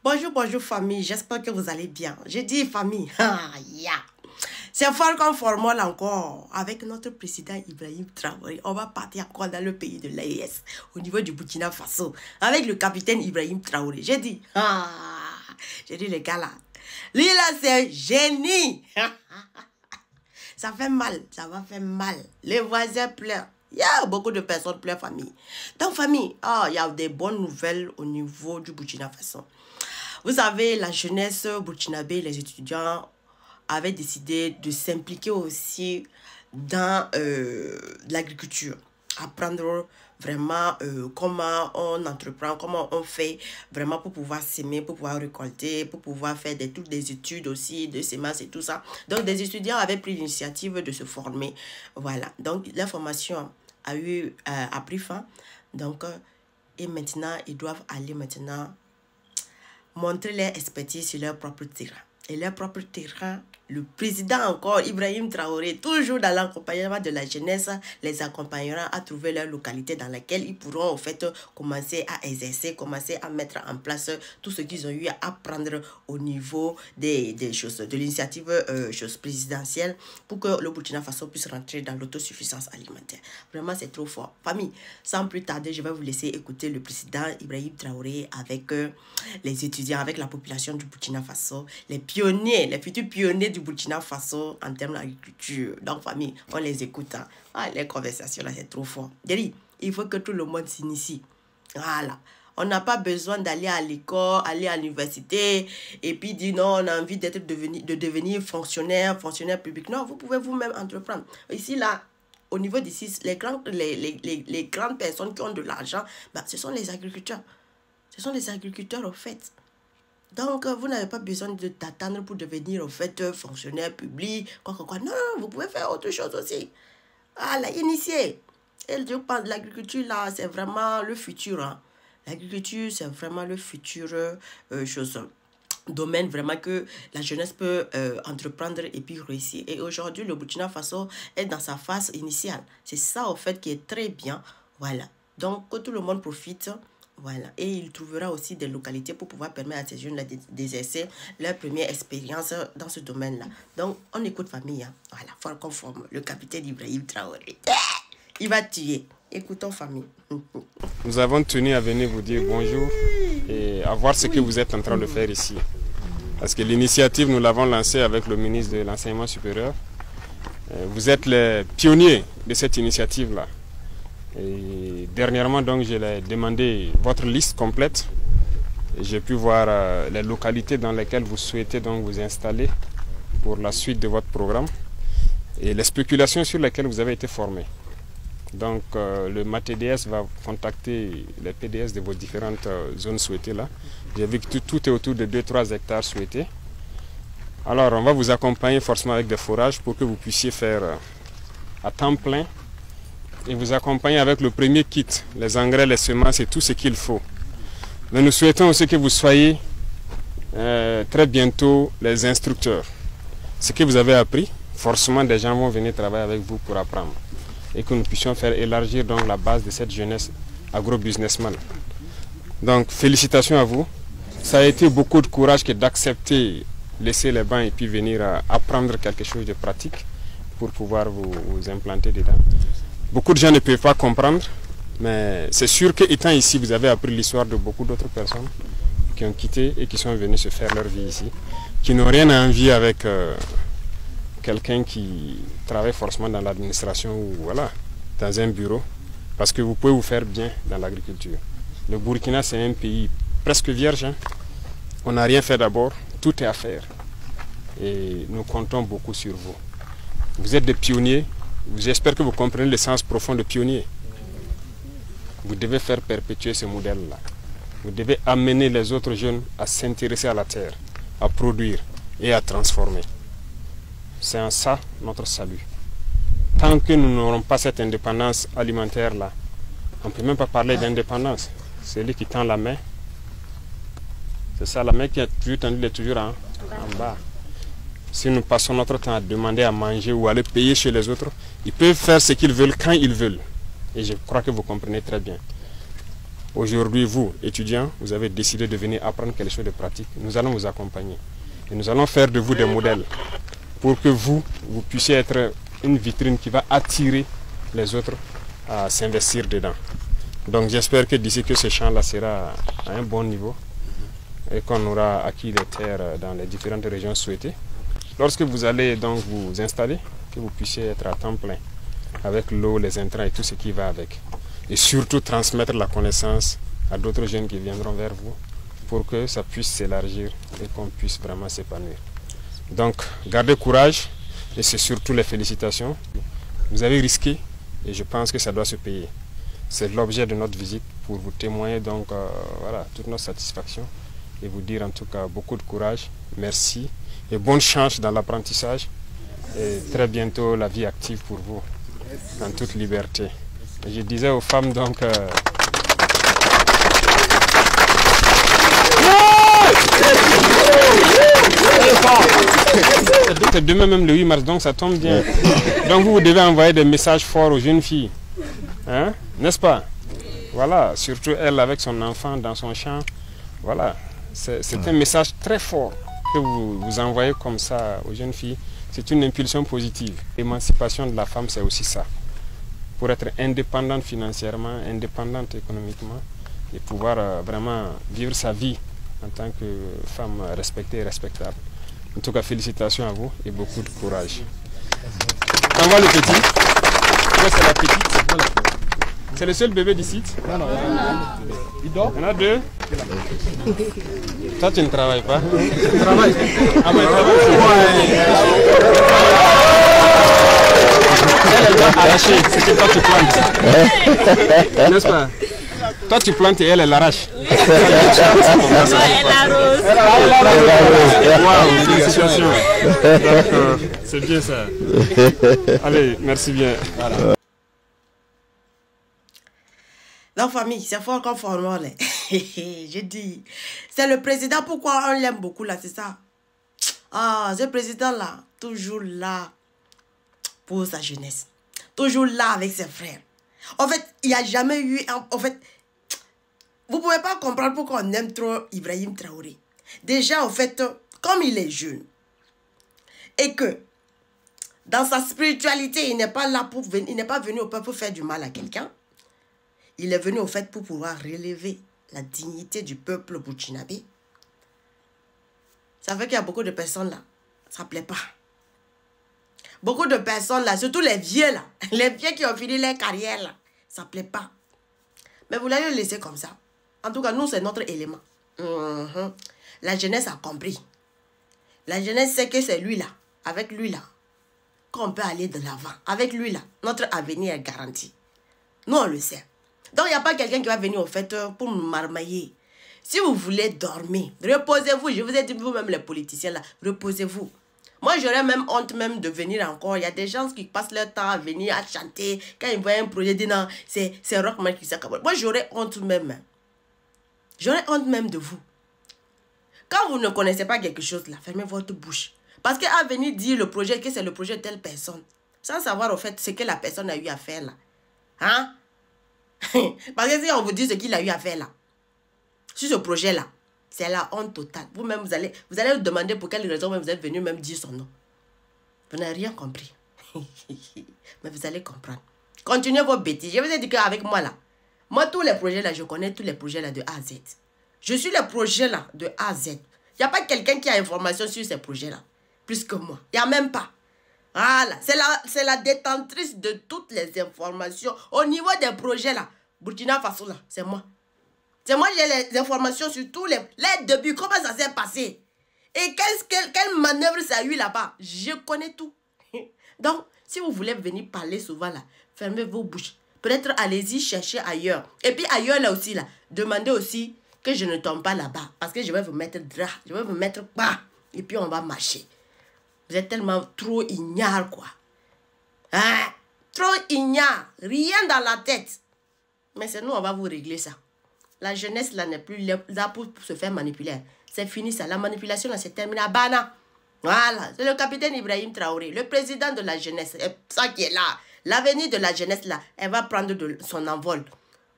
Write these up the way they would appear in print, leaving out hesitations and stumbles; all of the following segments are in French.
Bonjour, bonjour famille, j'espère que vous allez bien. Je dis famille, c'est Falcon Formol encore, avec notre président Ibrahim Traoré. On va partir encore dans le pays de l'AES, au niveau du Burkina Faso, avec le capitaine Ibrahim Traoré. J'ai dit les gars là, lui là c'est un génie. Ça fait mal, ça va faire mal. Les voisins pleurent. Il y a beaucoup de personnes pleurent famille. Donc famille, il y a des bonnes nouvelles au niveau du Burkina Faso. Vous savez, la jeunesse burkinabé, les étudiants avaient décidé de s'impliquer aussi dans l'agriculture. Apprendre vraiment comment on entreprend, comment on fait vraiment pour pouvoir s'aimer, pour pouvoir récolter, pour pouvoir faire toutes des études aussi, de semences et tout ça. Donc, des étudiants avaient pris l'initiative de se former. Voilà. Donc, la formation a pris fin. Donc, et maintenant, ils doivent aller maintenant montrer leur expertise sur leur propre terrain. Et leur propre terrain, le président encore, Ibrahim Traoré, toujours dans l'accompagnement de la jeunesse, les accompagnera à trouver leur localité dans laquelle ils pourront en fait commencer à exercer, commencer à mettre en place tout ce qu'ils ont eu à apprendre au niveau des choses, de l'initiative présidentielle pour que le Burkina Faso puisse rentrer dans l'autosuffisance alimentaire. Vraiment, c'est trop fort. Famille, sans plus tarder, je vais vous laisser écouter le président Ibrahim Traoré avec les étudiants, avec la population du Burkina Faso, les pionniers, les futurs pionniers du Burkina Faso en termes d'agriculture. Donc, famille, on les écoute. Les conversations là, c'est trop fort. Il faut que tout le monde s'initie. Voilà. On n'a pas besoin d'aller à l'école, aller à l'université et puis dire non, on a envie de devenir fonctionnaire public. Non, vous pouvez vous-même entreprendre. Ici, là, au niveau d'ici, les grandes personnes qui ont de l'argent, ce sont les agriculteurs. Ce sont les agriculteurs, en fait. Donc, vous n'avez pas besoin d'attendre pour devenir, en fait, fonctionnaire public, quoi. Non, vous pouvez faire autre chose aussi. Initier. Et je pense que l'agriculture, là, c'est vraiment le futur. Hein. L'agriculture, c'est vraiment le futur domaine vraiment que la jeunesse peut entreprendre et puis réussir. Et aujourd'hui, le Burkina Faso est dans sa phase initiale. C'est ça, en fait, qui est très bien. Voilà. Donc, que tout le monde profite. Voilà, et il trouvera aussi des localités pour pouvoir permettre à ces jeunes d'exercer leur première expérience dans ce domaine-là. Donc, on écoute famille. Hein. Voilà, faut conforme. Le capitaine Ibrahim Traoré. Il va tuer. Écoutons famille. Nous avons tenu à venir vous dire bonjour et à voir ce que vous êtes en train de faire ici. Parce que l'initiative, nous l'avons lancée avec le ministre de l'Enseignement supérieur. Vous êtes les pionniers de cette initiative-là. Et dernièrement, donc, je l'ai demandé votre liste complète. J'ai pu voir les localités dans lesquelles vous souhaitez donc vous installer pour la suite de votre programme et les spéculations sur lesquelles vous avez été formé. Donc, le MATDS va contacter les PDS de vos différentes zones souhaitées là. J'ai vu que tout est autour de 2-3 hectares souhaités. Alors, on va vous accompagner forcément avec des forages pour que vous puissiez faire à temps plein et vous accompagner avec le premier kit, les engrais, les semences et tout ce qu'il faut. Mais nous souhaitons aussi que vous soyez très bientôt les instructeurs. Ce que vous avez appris, forcément des gens vont venir travailler avec vous pour apprendre. Et que nous puissions faire élargir donc la base de cette jeunesse agro-businessman. Donc félicitations à vous. Ça a été beaucoup de courage que d'accepter, laisser les bancs et puis venir apprendre quelque chose de pratique pour pouvoir vous implanter dedans. Beaucoup de gens ne peuvent pas comprendre, mais c'est sûr qu'étant ici, vous avez appris l'histoire de beaucoup d'autres personnes qui ont quitté et qui sont venus se faire leur vie ici, qui n'ont rien à envier avec quelqu'un qui travaille forcément dans l'administration ou voilà, dans un bureau, parce que vous pouvez vous faire bien dans l'agriculture. Le Burkina, c'est un pays presque vierge. Hein. On n'a rien fait d'abord, tout est à faire. Et nous comptons beaucoup sur vous. Vous êtes des pionniers. J'espère que vous comprenez le sens profond de pionnier. Vous devez faire perpétuer ce modèle-là. Vous devez amener les autres jeunes à s'intéresser à la terre, à produire et à transformer. C'est en ça notre salut. Tant que nous n'aurons pas cette indépendance alimentaire-là, on ne peut même pas parler d'indépendance. Celui qui tend la main, c'est ça, la main qui a toujours tendu, est toujours en bas. Si nous passons notre temps à demander à manger ou à aller payer chez les autres, ils peuvent faire ce qu'ils veulent quand ils veulent. Et je crois que vous comprenez très bien. Aujourd'hui, vous, étudiants, vous avez décidé de venir apprendre quelque chose de pratique. Nous allons vous accompagner. Et nous allons faire de vous des modèles pour que vous puissiez être une vitrine qui va attirer les autres à s'investir dedans. Donc j'espère que d'ici que ce champ-là sera à un bon niveau et qu'on aura acquis les terres dans les différentes régions souhaitées. Lorsque vous allez donc vous installer, que vous puissiez être à temps plein avec l'eau, les intrants et tout ce qui va avec. Et surtout transmettre la connaissance à d'autres jeunes qui viendront vers vous pour que ça puisse s'élargir et qu'on puisse vraiment s'épanouir. Donc gardez courage et c'est surtout les félicitations. Vous avez risqué et je pense que ça doit se payer. C'est l'objet de notre visite pour vous témoigner donc voilà, toute notre satisfaction et vous dire en tout cas beaucoup de courage, merci et bonne chance dans l'apprentissage et très bientôt la vie active pour vous en toute liberté. Et je disais aux femmes donc c'est demain même le 8 mars, donc ça tombe bien. Donc vous devez envoyer des messages forts aux jeunes filles. Hein? N'est-ce pas? Voilà, surtout elle avec son enfant dans son champ. Voilà, c'est un message très fort que vous envoyez comme ça aux jeunes filles. C'est une impulsion positive. L'émancipation de la femme, c'est aussi ça. Pour être indépendante financièrement, indépendante économiquement et pouvoir vraiment vivre sa vie en tant que femme respectée et respectable. En tout cas, félicitations à vous et beaucoup de courage. On voit le petit. C'est la petite. C'est le seul bébé d'ici. Non, non, il dort. Il y en a deux. Toi, tu ne travailles pas. Tu travailles. Ah, mais elle doit arracher. C'est que toi, tu plantes. N'est-ce pas? Toi, tu plantes et elle arrache. Elle arrose. Waouh, félicitations. D'accord, c'est bien ça. Allez, merci bien. Voilà. Donc famille, c'est fort comme formol. J'ai dit, c'est le président, pourquoi on l'aime beaucoup là, c'est ça. Ah, ce président là, toujours là pour sa jeunesse. Toujours là avec ses frères. En fait, il n'y a jamais eu... En fait, vous ne pouvez pas comprendre pourquoi on aime trop Ibrahim Traoré. Déjà, en fait, comme il est jeune, et que dans sa spiritualité, il n'est pas là pour venir, il n'est pas venu au peuple pour faire du mal à quelqu'un. Il est venu au fait pour pouvoir relever la dignité du peuple burkinabé. Ça fait qu'il y a beaucoup de personnes là, ça ne plaît pas. Beaucoup de personnes là, surtout les vieux là, les vieux qui ont fini leur carrière là, ça ne plaît pas. Mais vous l'allez le laisser comme ça. En tout cas, nous, c'est notre élément. La jeunesse a compris. La jeunesse sait que c'est lui là, avec lui là, qu'on peut aller de l'avant. Avec lui là, notre avenir est garanti. Nous, on le sait. Donc, il n'y a pas quelqu'un qui va venir au fait pour nous marmailler. Si vous voulez dormir, reposez-vous. Je vous ai dit, vous-même les politiciens là, reposez-vous. Moi, j'aurais même honte même de venir encore. Il y a des gens qui passent leur temps à venir, à chanter. Quand ils voient un projet, ils disent non, c'est Rockman qui s'accapare. Moi, j'aurais honte même. J'aurais honte même de vous. Quand vous ne connaissez pas quelque chose là, fermez votre bouche. Parce qu'à venir dire le projet, que c'est le projet de telle personne, sans savoir au fait ce que la personne a eu à faire là. Hein? Parce que si on vous dit ce qu'il a eu à faire là, sur ce projet là, c'est la honte totale. Vous-même, vous allez vous demander pour quelle raison vous êtes venu même dire son nom. Vous n'avez rien compris. Mais vous allez comprendre. Continuez vos bêtises. Je vous ai dit qu'avec moi là, moi tous les projets là, je connais tous les projets là de A à Z. Je suis le projet là de A à Z. Il n'y a pas quelqu'un qui a information sur ces projets là. Plus que moi. Il n'y a même pas. Voilà. C'est la détentrice de toutes les informations. Au niveau des projets là, Burkina Faso là, c'est moi. C'est moi qui ai les informations sur tous les débuts. Comment ça s'est passé? Et quelle manœuvre ça a eu là-bas? Je connais tout. Donc, si vous voulez venir parler souvent là, fermez vos bouches. Peut-être allez-y chercher ailleurs. Et puis ailleurs là aussi là, demandez aussi que je ne tombe pas là-bas. Parce que je vais vous mettre drap. Je vais vous mettre pas. Et puis on va marcher. Vous êtes tellement trop ignare quoi. Hein? Trop ignare. Rien dans la tête. Mais c'est nous, on va vous régler ça. La jeunesse là n'est plus là pour se faire manipuler. C'est fini ça. La manipulation là c'est terminé à Bana. Voilà. C'est le capitaine Ibrahim Traoré, le président de la jeunesse. C'est ça qui est là. L'avenir de la jeunesse là, elle va prendre son envol.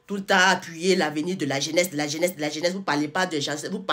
tout le temps appuyer l'avenir de la jeunesse, de la jeunesse, de la jeunesse. Vous ne parlez pas de gens, vous